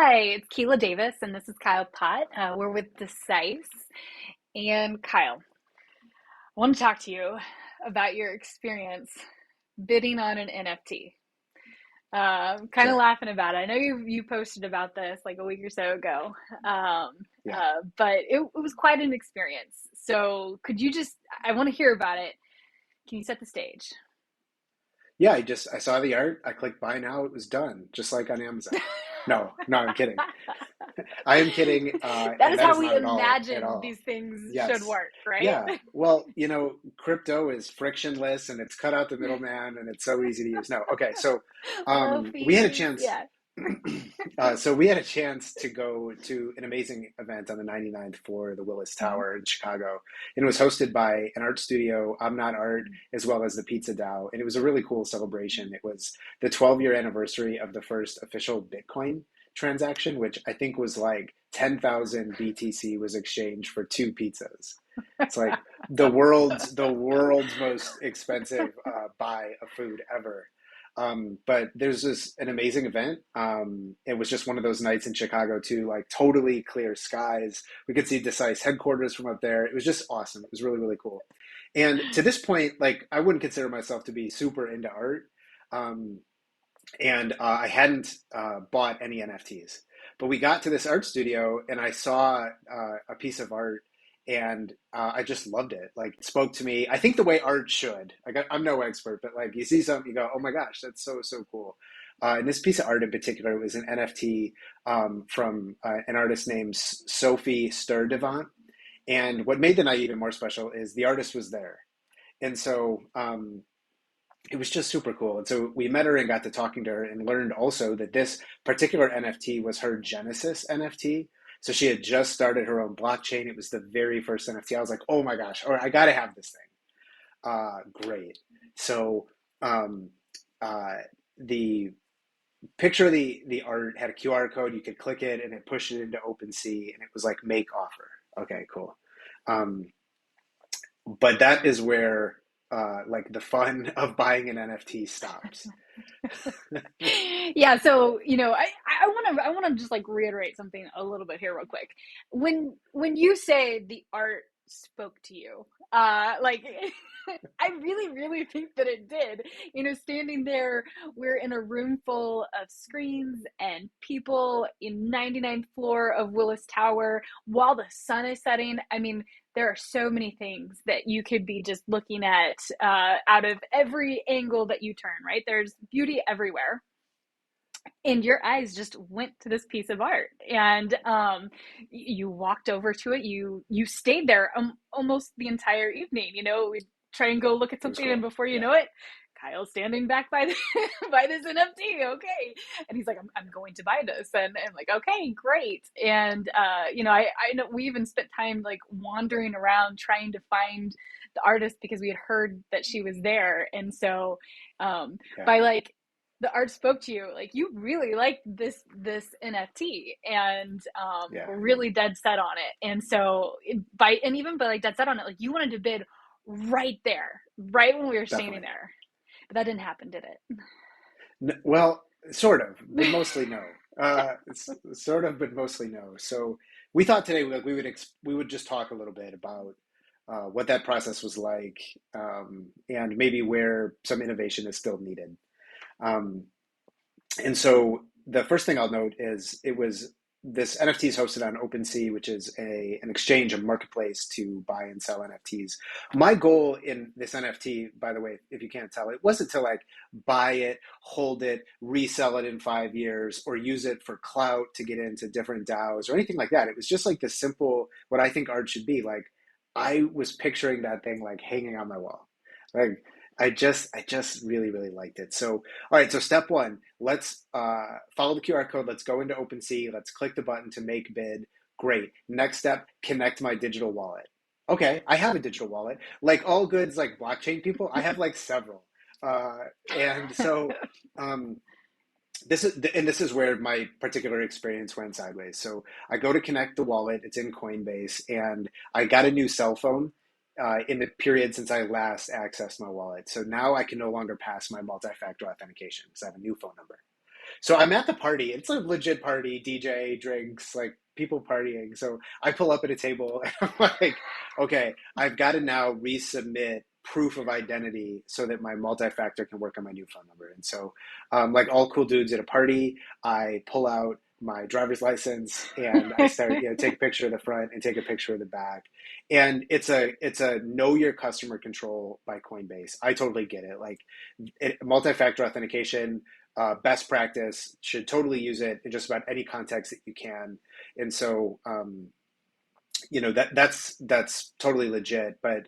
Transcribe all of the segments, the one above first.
Hi, it's Keela Davis, and this is Kyle Pott. We're with Decisive. And Kyle, I want to talk to you about your experience bidding on an NFT. Kind of Sure. laughing about it. I know you posted about this like a week or so ago, Yeah. but it was quite an experience. So could you just, I want to hear about it. Can you set the stage? Yeah, I saw the art, I clicked buy now, it was done, just like on Amazon. No, no, I'm kidding. I am kidding, That and is that how is we not at imagine all. these things should Yes. work, right? Yeah. Well, crypto is frictionless and it's cut out the middleman and it's so easy to use. No. Okay. So, Low we had a fees, chance. yeah. So we had a chance to go to an amazing event on the 99th floor of the Willis Mhm. Tower in Chicago. And it was hosted by an art studio, I'm Not Art, as well as the Pizza DAO. And it was a really cool celebration. It was the 12-year anniversary of the first official Bitcoin transaction, which I think was like 10,000 BTC was exchanged for two pizzas. It's like the world's most expensive buy of food ever. But there's this an amazing event. It was just one of those nights in Chicago too, like totally clear skies. We could see Decisive headquarters from up there. It was just awesome. It was really, really cool. And to this point, like I wouldn't consider myself to be super into art. Um, and I hadn't bought any NFTs. But we got to this art studio, and I saw a piece of art, and I just loved it. Like, it spoke to me. I think the way art should. I'm no expert, but like you see something, you go, "Oh my gosh, that's so cool." And this piece of art in particular was an NFT from an artist named Sophie Sturdivant. And what made the night even more special is the artist was there, and so it was just super cool. And so we met her and got to talking to her and learned also that this particular NFT was her Genesis NFT. So she had just started her own blockchain. It was the very first NFT. I was like, oh my gosh, all right, I got to have this thing. Great. So um, uh, the picture of the art had a QR code. You could click it and it pushed it into OpenSea and it was like make offer. Okay, cool. Um, but that is where like the fun of buying an NFT stops. Yeah, so I want to just like reiterate something a little bit here real quick. When you say the art spoke to you, like I really think that it did. Standing there, we're in a room full of screens and people in 99th floor of Willis Tower while the sun is setting. I mean, there are so many things that you could be just looking at out of every angle that you turn, right? There's beauty everywhere. And your eyes just went to this piece of art, and you walked over to it. You stayed there almost the entire evening. We try and go look at It was something, and cool. before you Yeah. know it, Kyle's standing back by by this NFT. Okay, and he's like, "I'm going to buy this," and I'm like, "Okay, great." And I know we even spent time like wandering around trying to find the artist because we had heard that she was there, and so Yeah. by like the art spoke to you, like you really liked this NFT, and Yeah. were really dead set on it. And so by and even by like dead set on it, like you wanted to bid right there, right when we were standing Definitely. there. But that didn't happen, did Well, sort of, but it? mostly no. It's sort of, but mostly no. So we thought today like we would just talk a little bit about what that process was like, and maybe where some innovation is still needed. Um, And so the first thing I'll note is it was this NFT is hosted on OpenSea, which is an exchange, a marketplace to buy and sell NFTs. My goal in this NFT, by the way, if you can't tell, it wasn't to like buy it, hold it, resell it in 5 years, or use it for clout to get into different DAOs or anything like that. It was just like the simple, what I think art should be. Like I was picturing that thing like hanging on my wall. Like I just really liked it. So, all right. So, step one, let's follow the QR code. Let's go into OpenSea. Let's click the button to make bid. Great. Next step, connect my digital wallet. Okay, I have a digital wallet. Like all goods, like blockchain people, I have like several. Uh, and so, um, this is where my particular experience went sideways. So I go to connect the wallet. It's in Coinbase, and I got a new cell phone in the period since I last accessed my wallet. So now I can no longer pass my multi-factor authentication because I have a new phone number. So I'm at the party. It's a legit party, DJ, drinks, like people partying. So I pull up at a table and I'm like, okay, I've got to now resubmit proof of identity so that my multi-factor can work on my new phone number. And so, like all cool dudes at a party, I pull out my driver's license and I start, take a picture of the front and take a picture of the back. And it's a know your customer control by Coinbase. I totally get it. Like multi-factor authentication, best practice, should totally use it in just about any context that you can. And so, that's totally legit. But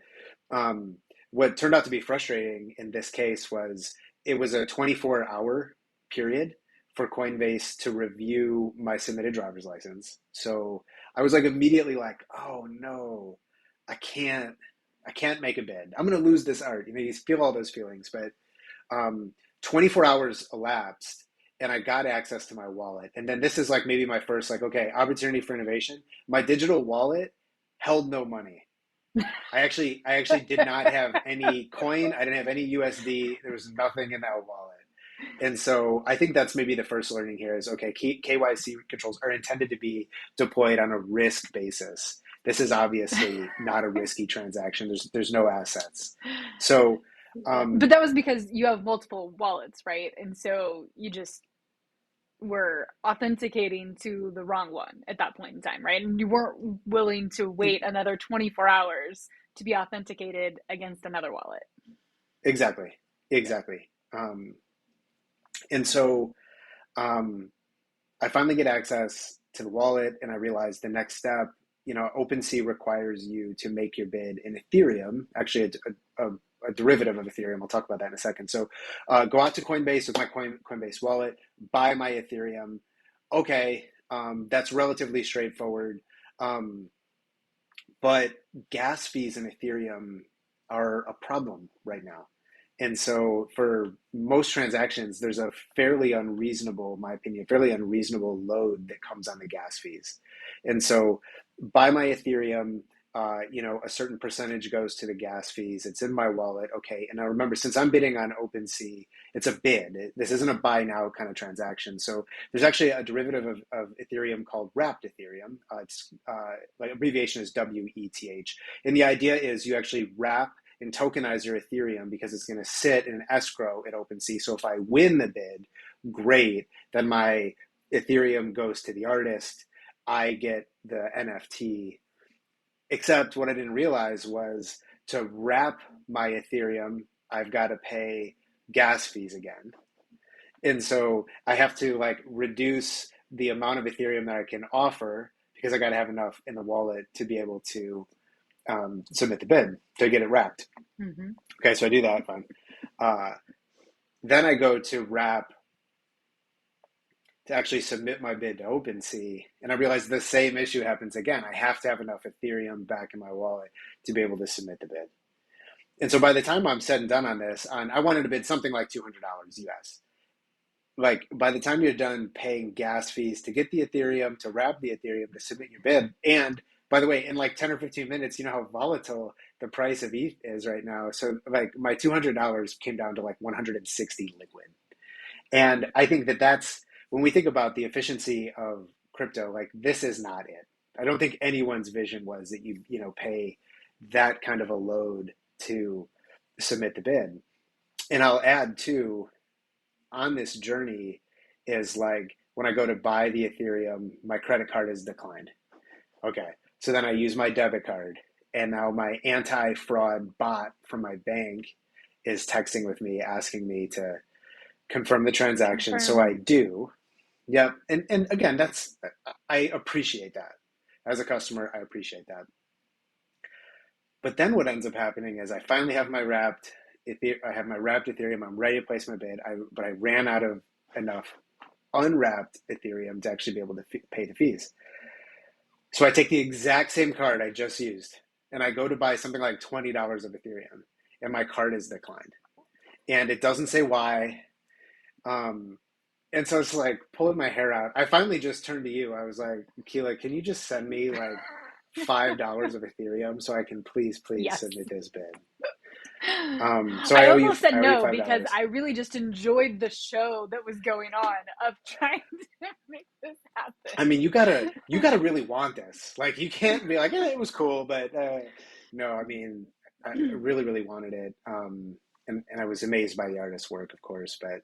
um, what turned out to be frustrating in this case was it was a 24-hour period for Coinbase to review my submitted driver's license. So I was like immediately like, oh no, I can't, I can't make a bid. I'm going to lose this art. You feel all those feelings, but um, 24 hours elapsed and I got access to my wallet. And then this is like maybe my first, like, okay, opportunity for innovation. My digital wallet held no money. I actually did not have any coin. I didn't have any USD. There was nothing in that wallet. And so I think that's maybe the first learning here is, okay, KYC controls are intended to be deployed on a risk basis. This is obviously not a risky transaction. There's no assets. So But um, that was because you have multiple wallets, right? And so you just were authenticating to the wrong one at that point in time, right? And you weren't willing to wait another 24 hours to be authenticated against another wallet. exactly, Yeah. exactly. And so um, I finally get access to the wallet, and I realize the next step. OpenSea requires you to make your bid in Ethereum, actually a derivative of Ethereum. I'll talk about that in a second. So, go out to Coinbase with my Coinbase wallet, buy my Ethereum. Okay, that's relatively straightforward. Um, but gas fees in Ethereum are a problem right now. And so for most transactions, there's a fairly unreasonable, in my opinion, fairly unreasonable load that comes on the gas fees. And so buy my Ethereum, a certain percentage goes to the gas fees. It's in my wallet. Okay. And I remember since I'm bidding on OpenSea, it's a bid. This isn't a buy now kind of transaction. So there's actually a derivative of Ethereum called wrapped Ethereum. It's like abbreviation is WETH. And the idea is you actually wrap and tokenize your Ethereum because it's going to sit in an escrow at OpenSea. So if I win the bid, great. Then my Ethereum goes to the artist. I get the NFT. Except what I didn't realize was to wrap my Ethereum, I've got to pay gas fees again. And so I have to like reduce the amount of Ethereum that I can offer because I got to have enough in the wallet to be able to submit the bid to get it wrapped. Mm-hmm. Okay, so I do that. Fine. Uh, then I go to wrap to actually submit my bid to OpenSea, and I realize the same issue happens again. I have to have enough Ethereum back in my wallet to be able to submit the bid. And so by the time I'm said and done on this, I wanted to bid something like $200 US. Like by the time you're done paying gas fees to get the Ethereum, to wrap the Ethereum, to submit your bid, and by the way, in like 10 or 15 minutes, you know how volatile the price of ETH is right now. So like my $200 came down to like 160 liquid. And I think that that's when we think about the efficiency of crypto, like this is not it. I don't think anyone's vision was that pay that kind of a load to submit the bid. And I'll add too, on this journey is like when I go to buy the Ethereum, my credit card is declined. Okay. So then I use my debit card, and now my anti-fraud bot from my bank is texting with me asking me to confirm the transaction. So I Confirm. do. Yep. And again, I appreciate that. As a customer, I appreciate that. But then what ends up happening is I finally have my wrapped Ethereum. I'm ready to place my bid. But I ran out of enough unwrapped Ethereum to actually be able to pay the fees. So I take the exact same card I just used and I go to buy something like $20 of Ethereum, and my card is declined. And it doesn't say why. Um, and so it's like pulling my hair out. I finally just turned to you. I was like, Keela, can you just send me like $5 of Ethereum so I can please Yes. submit this bid? So I I owe you almost said I owe you no five because dollars. I really just enjoyed the show that was going on of trying to make this I happen. mean, you gotta really want this. Like, you can't be like, it was cool, but no. I mean, I really, really wanted it, and I was amazed by the artist's work, of course. But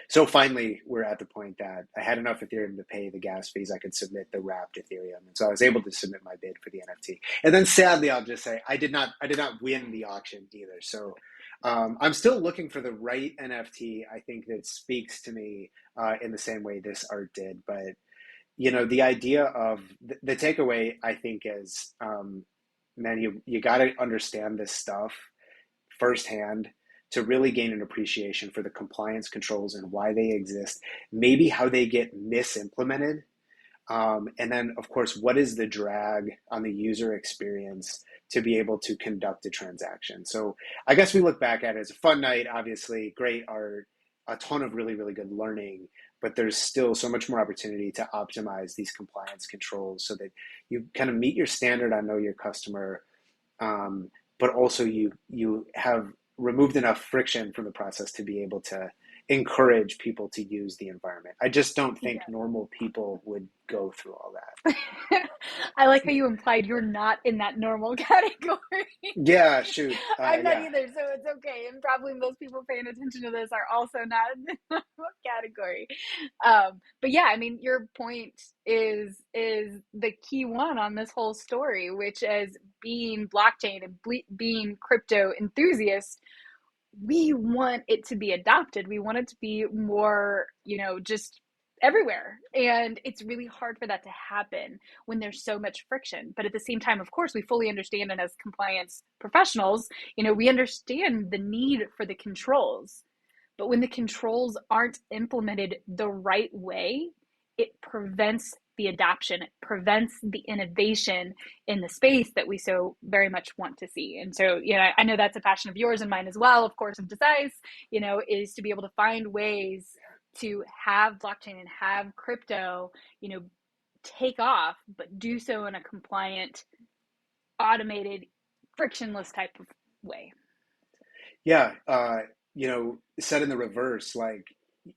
so finally, we're at the point that I had enough Ethereum to pay the gas fees. I could submit the wrapped Ethereum, and so I was able to submit my bid for the NFT. And then, sadly, I'll just say I did not win the auction either. So. I'm still looking for the right NFT. I think that speaks to me in the same way this art did, but the idea of the takeaway, I think, is, man, you got to understand this stuff firsthand to really gain an appreciation for the compliance controls and why they exist, maybe how they get misimplemented, and then, of course, what is the drag on the user experience to be able to conduct a transaction? So I guess we look back at it as a fun night, obviously, great art, a ton of really, really good learning, but there's still so much more opportunity to optimize these compliance controls so that you kind of meet your standard on know your customer, but also you have removed enough friction from the process to be able to encourage people to use the environment. I just don't think Yeah. normal people would go through all that. I like how you implied you're not in that normal category. Yeah, shoot. I'm not Yeah. either, so it's okay. And probably most people paying attention to this are also not in the normal category. But yeah, I mean, your point is the key one on this whole story, which is being blockchain and being crypto enthusiasts, we want it to be adopted. We want it to be more, just everywhere. And it's really hard for that to happen when there's so much friction. But at the same time, of course, we fully understand, and as compliance professionals, we understand the need for the controls. But when the controls aren't implemented the right way, it prevents the adoption, it prevents the innovation in the space that we so very much want to see. And so, I know that's a passion of yours and mine as well, of course, of Decize, is to be able to find ways to have blockchain and have crypto, take off, but do so in a compliant, automated, frictionless type of way. Yeah. Said in the reverse, like,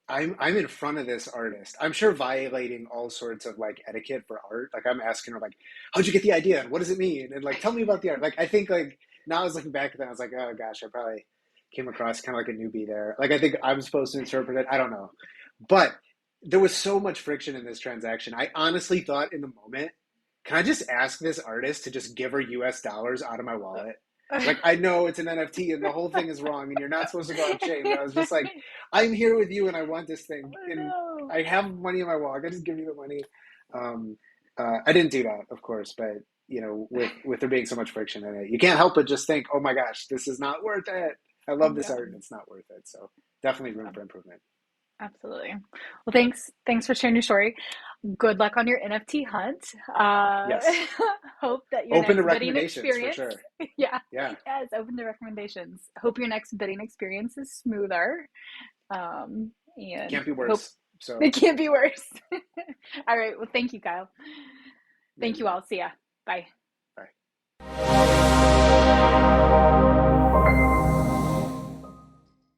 I'm in front of this artist. I'm sure violating all sorts of like etiquette for art. Like, I'm asking her like, how'd you get the idea? And what does it mean? And like, tell me about the art. Like, I think like now I was looking back at that, I was like, oh gosh, I probably came across kind of like a newbie there. Like, I think I'm supposed to interpret it. I don't know. But there was so much friction in this transaction. I honestly thought in the moment, can I just ask this artist to just give her US dollars out of my wallet? Like, I know it's an NFT and the whole thing is wrong and you're not supposed to go on chain, but I was just like, I'm here with you and I want this thing Oh and no. I have money in my wallet. I just give you the money. Um, I didn't do that, of course, but with there being so much friction in it, you can't help but just think, oh my gosh, this is not worth it. I love this Yeah. art and it's not worth it. So definitely room for improvement. Absolutely. Well, thanks for sharing your story. Good luck on your NFT hunt. Yes. Hope that your Open to next bidding recommendations for experience, sure. yeah, Yeah. yeah, it's open to recommendations. Hope your next bidding experience is smoother. And Can't be hope worse. So, it can't be worse. All right. Well, thank you, Kyle. Thank there you you go. all. See ya. Bye.